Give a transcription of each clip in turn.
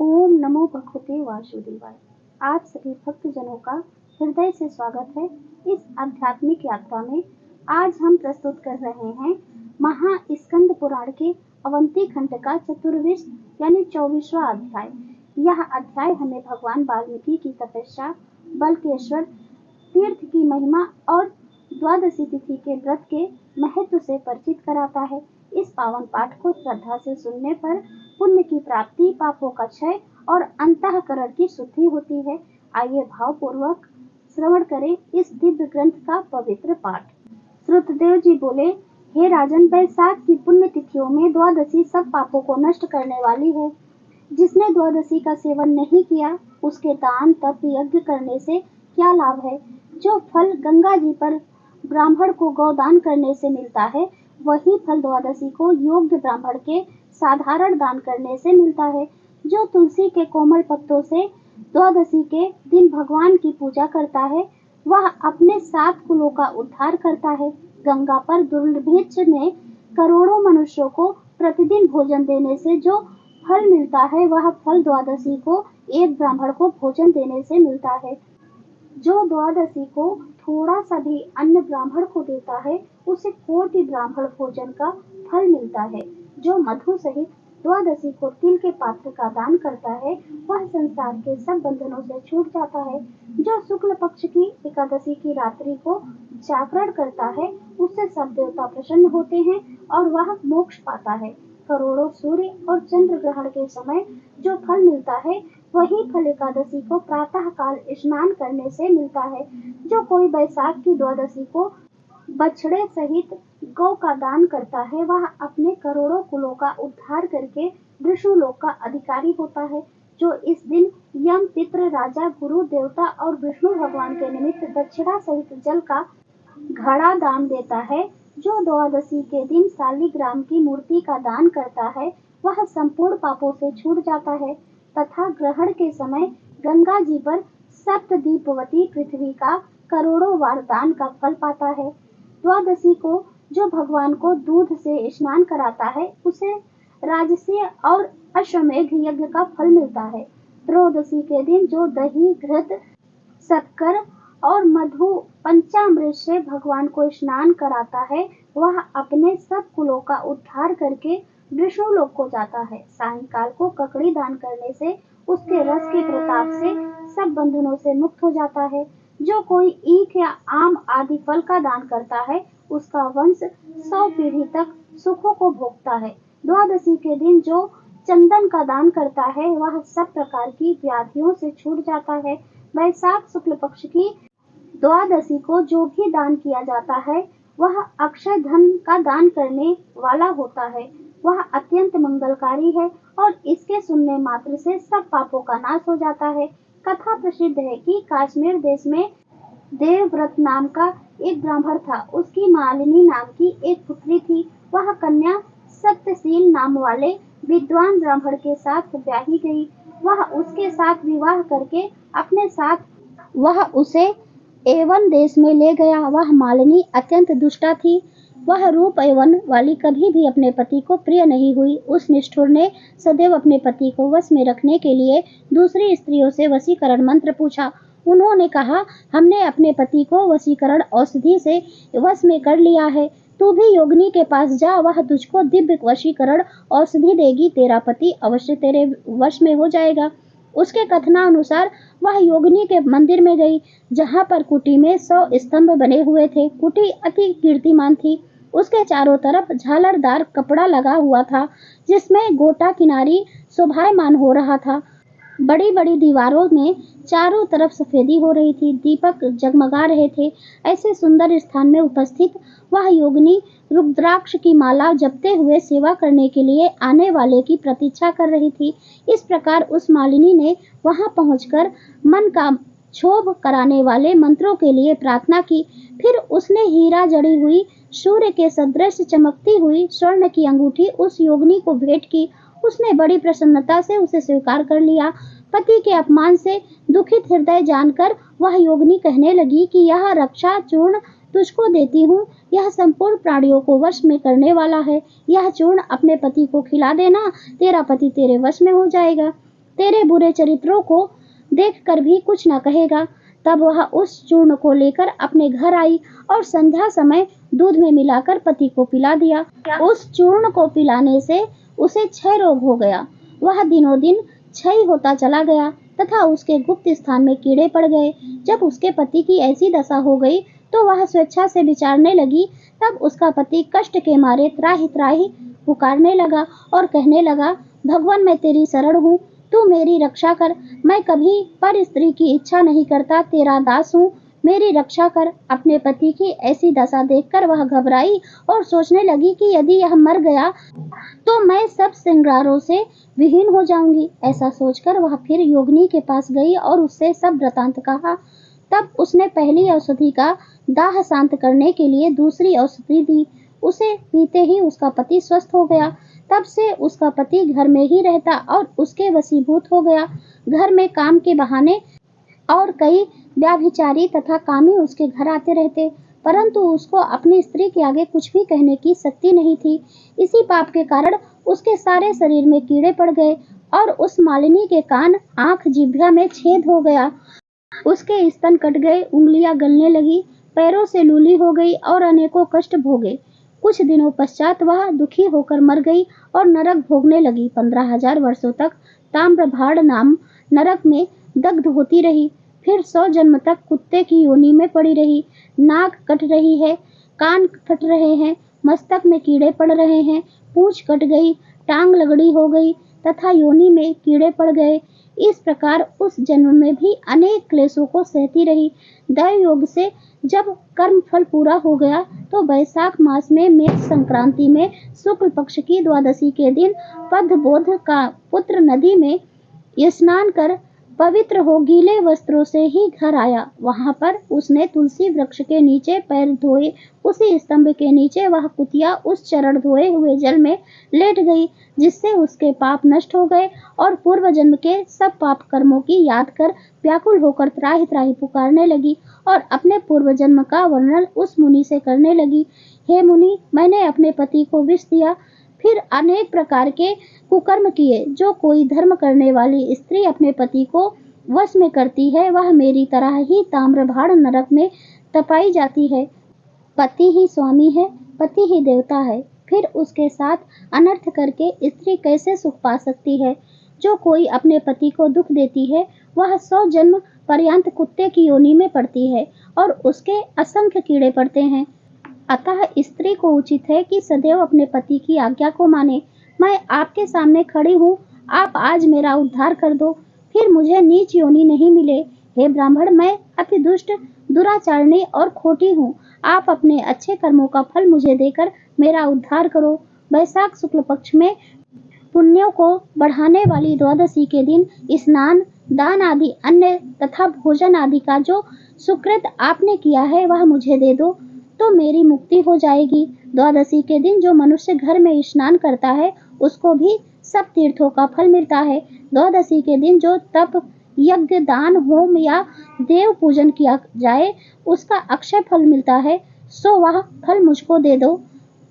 ओम नमो भगवते वासुदेवाय। आप सभी भक्तजनों का हृदय से स्वागत है इस आध्यात्मिक यात्रा में। आज हम प्रस्तुत कर रहे हैं महास्कंद पुराण के अवंती खंड का चतुर्विश यानी 24वां अध्याय। यह अध्याय हमें भगवान वाल्मीकि की तपस्या, बलकेश्वर तीर्थ की महिमा और द्वादशी तिथि के व्रत के महत्व से परिचित कराता है। इस पावन पाठ को श्रद्धा से सुनने पर पुण्य की प्राप्ति, पापों का क्षय और अंतःकरण की शुद्धि होती है। आइए भावपूर्वक श्रवण करें इस दिव्य ग्रंथ का पवित्र पाठ। श्रुतदेव जी बोले, हे राजन, बैसाख की पुण्य तिथियों में द्वादशी सब पापों को नष्ट करने वाली है। जिसने द्वादशी का सेवन नहीं किया, उसके दान तप यज्ञ करने से क्या लाभ है। जो फल गंगा जी पर ब्राह्मण को गौदान करने से मिलता है, वही फल द्वादशी को योग्य ब्राह्मण के साधारण दान करने से मिलता है। जो तुलसी के कोमल पत्तों से द्वादशी के दिन भगवान की पूजा करता है, वह अपने 7 कुलों का उद्धार करता है। गंगा पर दुर्भिक्ष में करोड़ों मनुष्यों को प्रतिदिन भोजन देने से जो फल मिलता है, वह फल द्वादशी को एक ब्राह्मण को भोजन देने से मिलता है। जो द्वादशी को थोड़ा सा भी अन्न ब्राह्मण को देता है, उसे कोटि ब्राह्मण भोजन का फल मिलता है। जो मधु सहित द्वादशी को तिल के पात्र का दान करता है, वह संसार के सब बंधनों से छूट जाता है। जो शुक्ल पक्ष की एकादशी की रात्रि को जागरण करता है, उससे सब देवता प्रसन्न होते हैं और वह मोक्ष पाता है। करोड़ों सूर्य और चंद्र ग्रहण के समय जो फल मिलता है, वही फल एकादशी को प्रातः काल स्नान करने से मिलता है। जो कोई बैसाख की द्वादशी को बछड़े सहित गौ का दान करता है, वह अपने करोड़ों कुलों का उद्धार करके विष्णुलोक का अधिकारी होता है। जो इस दिन यम, पितृ, राजा, गुरु, देवता और विष्णु भगवान के निमित्त दक्षिणा सहित जल का घड़ा दान देता है। जो द्वादशी के दिन शालिग्राम की मूर्ति का दान करता है, वह संपूर्ण पापों से छूट जाता है तथा ग्रहण के समय गंगा जी पर सप्तदीपवती पृथ्वी का करोड़ों बार दान का फल पाता है। द्वादशी को जो भगवान को दूध से स्नान कराता है, उसे राजस्व और अश्वमेघ यज्ञ का फल मिलता है। त्रयोदशी के दिन जो दही, घृत, शक्कर और मधु पंचामृत से भगवान को स्नान कराता है, वह अपने सब कुलों का उद्धार करके विष्णु लोक को जाता है। सायंकाल को ककड़ी दान करने से उसके रस के प्रताप से सब बंधनों से मुक्त हो जाता है। जो कोई ईख या आम आदि फल का दान करता है, उसका वंश 100 पीढ़ी तक सुखों को भोगता है। द्वादशी के दिन जो चंदन का दान करता है, वह सब प्रकार की व्याधियों से छूट जाता है। वैशाख शुक्ल पक्ष की द्वादशी को जो भी दान किया जाता है, वह अक्षय धन का दान करने वाला होता है। वह अत्यंत मंगलकारी है और इसके सुनने मात्र से सब पापों का नाश हो जाता है। कथा प्रसिद्ध है कि कश्मीर देश में देवव्रत नाम का एक ब्राह्मण था। उसकी मालिनी नाम की एक पुत्री थी। वह कन्या सत्यशील नाम वाले विद्वान ब्राह्मण के साथ ब्याही गई। वह उसके साथ विवाह करके अपने साथ वह उसे एवन देश में ले गया। वह मालिनी अत्यंत दुष्टा थी। वह रूप एवन वाली कभी भी अपने पति को प्रिय नहीं हुई। उस निष्ठुर ने सदैव अपने पति को वश में रखने के लिए दूसरी स्त्रियों से वशीकरण मंत्र पूछा। उन्होंने कहा, हमने अपने पति को वशीकरण औषधि से वश में कर लिया है। तू भी योगिनी के पास जा, वह तुझको दिव्य वशीकरण औषधि देगी। तेरा पति अवश्य तेरे वश में हो जाएगा। उसके कथनानुसार वह योगिनी के मंदिर में गई, जहाँ पर कुटी में 100 स्तंभ बने हुए थे। कुटी अति कीर्तिमान थी। उसके चारों तरफ झालरदार कपड़ा लगा हुआ था, जिसमें गोटा किनारी शोभायमान हो रहा था। बड़ी बड़ी दीवारों में चारों तरफ सफेदी हो रही थी। दीपक जगमगा रहे थे। ऐसे सुंदर स्थान में उपस्थित वह योगिनी रुद्राक्ष की माला जपते हुए सेवा करने के लिए आने वाले की प्रतीक्षा कर रही थी। इस प्रकार उस मालिनी ने वहां पहुंचकर मन का क्षोभ कराने वाले मंत्रों के लिए प्रार्थना की। फिर उसने हीरा जड़ी हुई, सूर्य के सदृश चमकती हुई स्वर्ण की अंगूठी उस योगिनी को भेंट की। उसने बड़ी प्रसन्नता से उसे स्वीकार कर लिया। पति के अपमान से दुखित हृदय जानकर वह योगिनी कहने लगी कि यह रक्षा चूर्ण तुझको देती हूँ। यह संपूर्ण प्राणियों को वश में करने वाला है। यह चूर्ण अपने पति को खिला देना, तेरा पति तेरे वश में हो जाएगा। तेरे बुरे चरित्रों को देखकर भी कुछ न कहेगा। तब वह उस चूर्ण को लेकर अपने घर आई और संध्या समय दूध में मिलाकर पति को पिला दिया। उस चूर्ण को पिलाने से उसे क्षय रोग हो गया। वह दिनों दिन क्षय होता चला गया तथा उसके गुप्त स्थान में कीड़े पड़ गए। जब उसके पति की ऐसी दशा हो गई तो वह स्वेच्छा से विचारने लगी। तब उसका पति कष्ट के मारे त्राहि त्राहि पुकारने लगा और कहने लगा, भगवान मैं तेरी शरण हूँ, तू मेरी रक्षा कर। मैं कभी पर स्त्री की इच्छा नहीं करता, तेरा दास हूँ, मेरी रक्षा कर। अपने पति की ऐसी दशा देखकर वह घबराई और सोचने लगी कि यदि यह मर गया तो मैं सब श्रृंगारों से विहीन हो जाऊंगी। ऐसा सोचकर वह फिर योगिनी के पास गई और उससे सब वृतांत कहा। तब उसने पहली औषधि का दाह शांत करने के लिए दूसरी औषधि दी। उसे पीते ही उसका पति स्वस्थ हो गया। तब से उसका पति घर में ही रहता और उसके वशीभूत हो गया। घर में काम के बहाने और कई व्याभिचारी तथा कामी उसके घर आते रहते, परंतु उसको अपनी स्त्री के आगे कुछ भी कहने की शक्ति नहीं थी। इसी पाप के कारण उसके सारे शरीर में कीड़े पड़ गए और उस मालिनी के कान, आंख, जिह्वा में छेद हो गया। उसके स्तन कट गए, उंगलियां गलने लगी, पैरों से लूली हो गई और अनेकों कष्ट भोगे। कुछ दिनों पश्चात वह दुखी होकर मर गई और नरक भोगने लगी। 15,000 वर्षों तक ताम्रभाड़ नाम नरक में दग्ध होती रही। फिर 100 जन्म तक कुत्ते की योनि में पड़ी रही। नाक कट रही है, कान फट रहे हैं, मस्तक में कीड़े पड़ रहे हैं, पूंछ कट गई, टांग लगड़ी हो गई तथा योनि में कीड़े पड़ गए। इस प्रकार उस जन्म में भी अनेक क्लेशों को सहती रही। दैव योग से जब कर्म फल पूरा हो गया तो वैशाख मास में मेष संक्रांति में शुक्ल पक्ष की द्वादशी के दिन पद्मबोध का पुत्र नदी में स्नान कर पवित्र हो गीले वस्त्रों से ही घर आया। वहां पर उसने तुलसी वृक्ष के नीचे पैर धोए। उसी स्तंभ के नीचे वह कुतिया उस चरण धोए हुए जल में लेट गई, जिससे उसके पाप नष्ट हो गए और पूर्व जन्म के सब पाप कर्मों की याद कर व्याकुल होकर त्राहि त्राहि पुकारने लगी और अपने पूर्व जन्म का वर्णन उस मुनि से करने लगी। हे मुनि, मैंने अपने पति को विष दिया, फिर अनेक प्रकार के कुकर्म किए। जो कोई धर्म करने वाली स्त्री अपने पति को वश में करती है, वह मेरी तरह ही ताम्रभाड़ नरक में तपाई जाती है। पति ही स्वामी है, पति ही देवता है, फिर उसके साथ अनर्थ करके स्त्री कैसे सुख पा सकती है। जो कोई अपने पति को दुख देती है, वह 100 जन्म पर्यंत कुत्ते की योनि में पड़ती है और उसके असंख्य कीड़े पड़ते हैं। अतः स्त्री को उचित है कि सदैव अपने पति की आज्ञा को माने। मैं आपके सामने खड़ी हूँ, आप आज मेरा उद्धार कर दो, फिर मुझे नीच योनि नहीं मिले। हे ब्राह्मण, मैं अति दुष्ट, दुराचारणी और खोटी हूँ। आप अपने अच्छे कर्मों का फल मुझे देकर मेरा उद्धार करो। वैशाख शुक्ल पक्ष में पुण्यों को बढ़ाने वाली द्वादशी के दिन स्नान, दान आदि अन्य तथा भोजन आदि का जो सुकृत आपने किया है वह मुझे दे दो, तो मेरी मुक्ति हो जाएगी। द्वादशी के दिन जो मनुष्य घर में स्नान करता है उसको भी सब तीर्थों का फल मिलता है। द्वादशी के दिन जो तप, यज्ञ, दान, होम या देव पूजन किया जाए उसका अक्षय फल मिलता है, सो वह फल मुझको दे दो।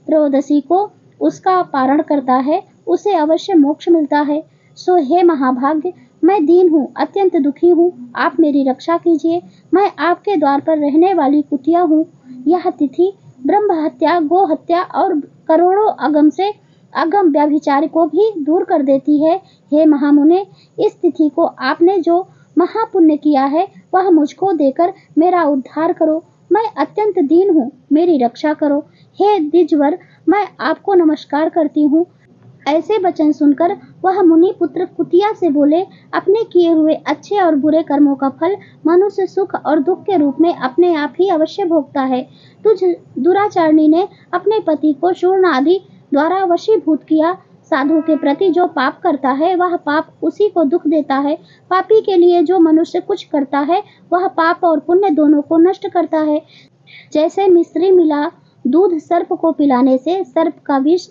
त्रयोदशी को उसका पारण करता है, उसे अवश्य मोक्ष मिलता है। सो हे महाभाग्य, मैं दीन हूँ, अत्यंत दुखी हूँ, आप मेरी रक्षा कीजिए। मैं आपके द्वार पर रहने वाली कुतिया हूँ। यह तिथि ब्रह्म हत्या, गो हत्या और करोड़ों अगम से अगम व्याभिचार को भी दूर कर देती है। हे महामुने, इस तिथि को आपने जो महापुण्य किया है वह मुझको देकर मेरा उद्धार करो। मैं अत्यंत दीन हूँ, मेरी रक्षा करो। हे द्विजवर, मैं आपको नमस्कार करती हूँ। ऐसे वचन सुनकर वह मुनि पुत्र कुतिया से बोले, अपने किए हुए अच्छे और बुरे कर्मों का फल मनुष्य सुख और दुख के रूप में अपने आप ही अवश्य भोगता है। तुझ दुराचारणी ने अपने पति को चूर्ण आदि द्वारा वशीभूत किया। साधु के प्रति जो पाप करता है वह पाप उसी को दुख देता है। पापी के लिए जो मनुष्य कुछ करता है वह पाप और पुण्य दोनों को नष्ट करता है। जैसे मिश्री मिला दूध सर्प को पिलाने से सर्प का विष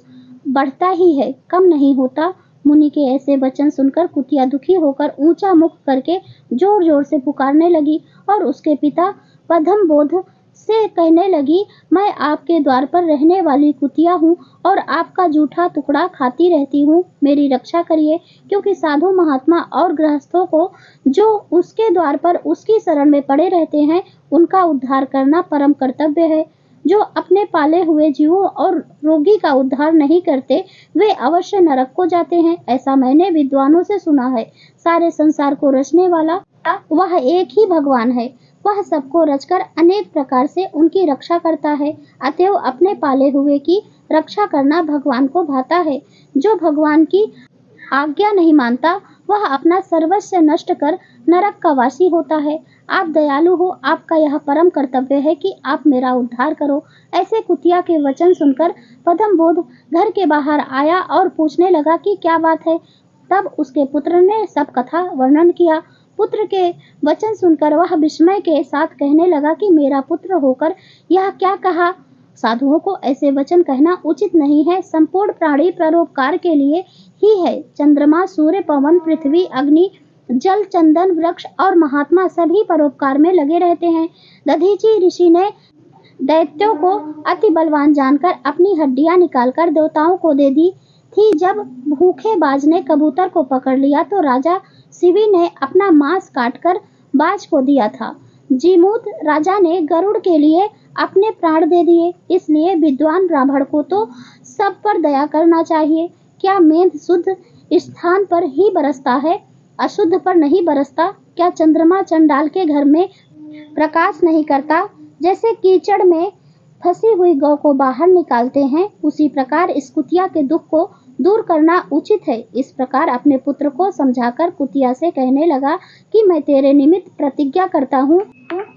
बढ़ता ही है, कम नहीं होता। मुनि के ऐसे वचन सुनकर कुतिया दुखी होकर ऊंचा मुख करके जोर जोर से पुकारने लगी और उसके पिता पद्मबोध से कहने लगी, मैं आपके द्वार पर रहने वाली कुतिया हूँ और आपका जूठा टुकड़ा खाती रहती हूँ। मेरी रक्षा करिए, क्योंकि साधु महात्मा और गृहस्थों को जो उसके द्वार पर उसकी शरण में पड़े रहते हैं, उनका उद्धार करना परम कर्तव्य है। जो अपने पाले हुए जीवों और रोगी का उद्धार नहीं करते, वे अवश्य नरक को जाते हैं। ऐसा मैंने विद्वानों से सुना है। सारे संसार को रचने वाला वह एक ही भगवान है। वह सबको रचकर अनेक प्रकार से उनकी रक्षा करता है। अतएव अपने पाले हुए की रक्षा करना भगवान को भाता है। जो भगवान की आज्ञा नहीं मानता, वह अपना सर्वस्व नष्ट कर नरक का वासी होता है। आप दयालु हो, आपका यह परम कर्तव्य है कि आप मेरा उद्धार करो। ऐसे कुतिया के वचन सुनकर पद्म बोध घर के बाहर आया और पूछने लगा कि क्या बात है। तब उसके पुत्र ने सब कथा वर्णन किया। पुत्र के वचन सुनकर वह विस्मय के साथ कहने लगा कि मेरा पुत्र होकर यह क्या कहा। साधुओं को ऐसे वचन कहना उचित नहीं है। संपूर्ण प्राणी परोपकार के लिए ही है। चंद्रमा, सूर्य, पवन, पृथ्वी, अग्नि, जल, चंदन, वृक्ष और महात्मा सभी परोपकार में लगे रहते हैं। दधीचि ऋषि ने दैत्यों को अति बलवान जानकर अपनी हड्डियां निकालकर देवताओं को दे दी थी। जब भूखे बाज ने कबूतर को पकड़ लिया तो राजा शिवी ने अपना मांस काटकर बाज को दिया था। जीमूत राजा ने गरुड़ के लिए अपने प्राण दे दिए। इसलिए विद्वान ब्राह्मण को तो सब पर दया करना चाहिए। क्या मेघ शुद्ध स्थान पर ही बरसता है, अशुद्ध पर नहीं बरसता? क्या चंद्रमा चंडाल के घर में प्रकाश नहीं करता? जैसे कीचड़ में फंसी हुई गौ को बाहर निकालते हैं, उसी प्रकार इस कुतिया के दुख को दूर करना उचित है। इस प्रकार अपने पुत्र को समझाकर कुतिया से कहने लगा कि मैं तेरे निमित्त प्रतिज्ञा करता हूँ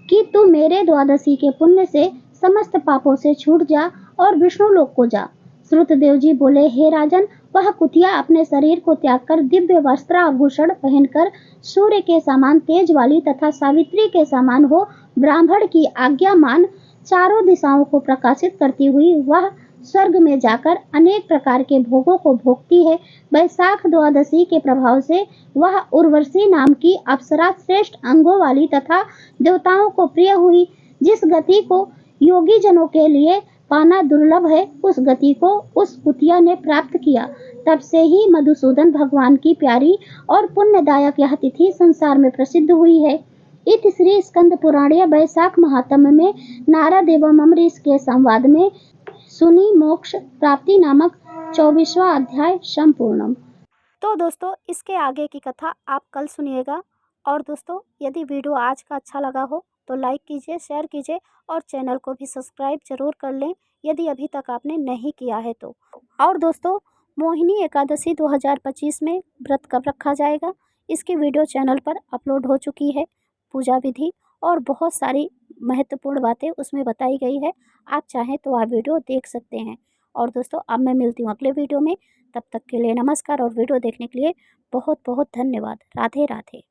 कि तू मेरे द्वादशी के पुण्य से समस्त पापों से छूट जा और विष्णु लोक को जा। श्रुतदेव जी बोले, हे राजन, वह कुतिया अपने शरीर को त्याग कर दिव्य वस्त्र आभूषण पहनकर सूर्य के समान तेज वाली तथा सावित्री के समान हो ब्राह्मण की आज्ञा मान चारों दिशाओं को प्रकाशित करती हुई वह स्वर्ग में जाकर अनेक प्रकार के भोगों को भोगती है। वैशाख द्वादशी के प्रभाव से वह उर्वशी नाम की अप्सरा श्रेष्ठ अंगों वाली तथा देवताओं को प्रिय हुई। जिस गति को योगी जनों के लिए पाना दुर्लभ है, उस गति को उस कुतिया ने प्राप्त किया। तब से ही मधुसूदन भगवान की प्यारी और पुण्यदायक यह तिथि संसार में प्रसिद्ध हुई है। इति श्री स्कंद पुराणीय वैशाख महात्म्य में नारद एवं अम्बरीश के संवाद में सुनी मोक्ष प्राप्ति नामक 24वां अध्याय संपूर्णम। तो दोस्तों, इसके आगे की कथा आप कल सुनिएगा। और दोस्तों, यदि वीडियो आज का अच्छा लगा हो तो लाइक कीजिए, शेयर कीजिए और चैनल को भी सब्सक्राइब जरूर कर लें यदि अभी तक आपने नहीं किया है तो। और दोस्तों, मोहिनी एकादशी 2025 में व्रत कब रखा जाएगा, इसकी वीडियो चैनल पर अपलोड हो चुकी है। पूजा विधि और बहुत सारी महत्वपूर्ण बातें उसमें बताई गई है। आप चाहें तो आप वीडियो देख सकते हैं। और दोस्तों, अब मैं मिलती हूँ अगले वीडियो में। तब तक के लिए नमस्कार और वीडियो देखने के लिए बहुत बहुत धन्यवाद। राधे राधे।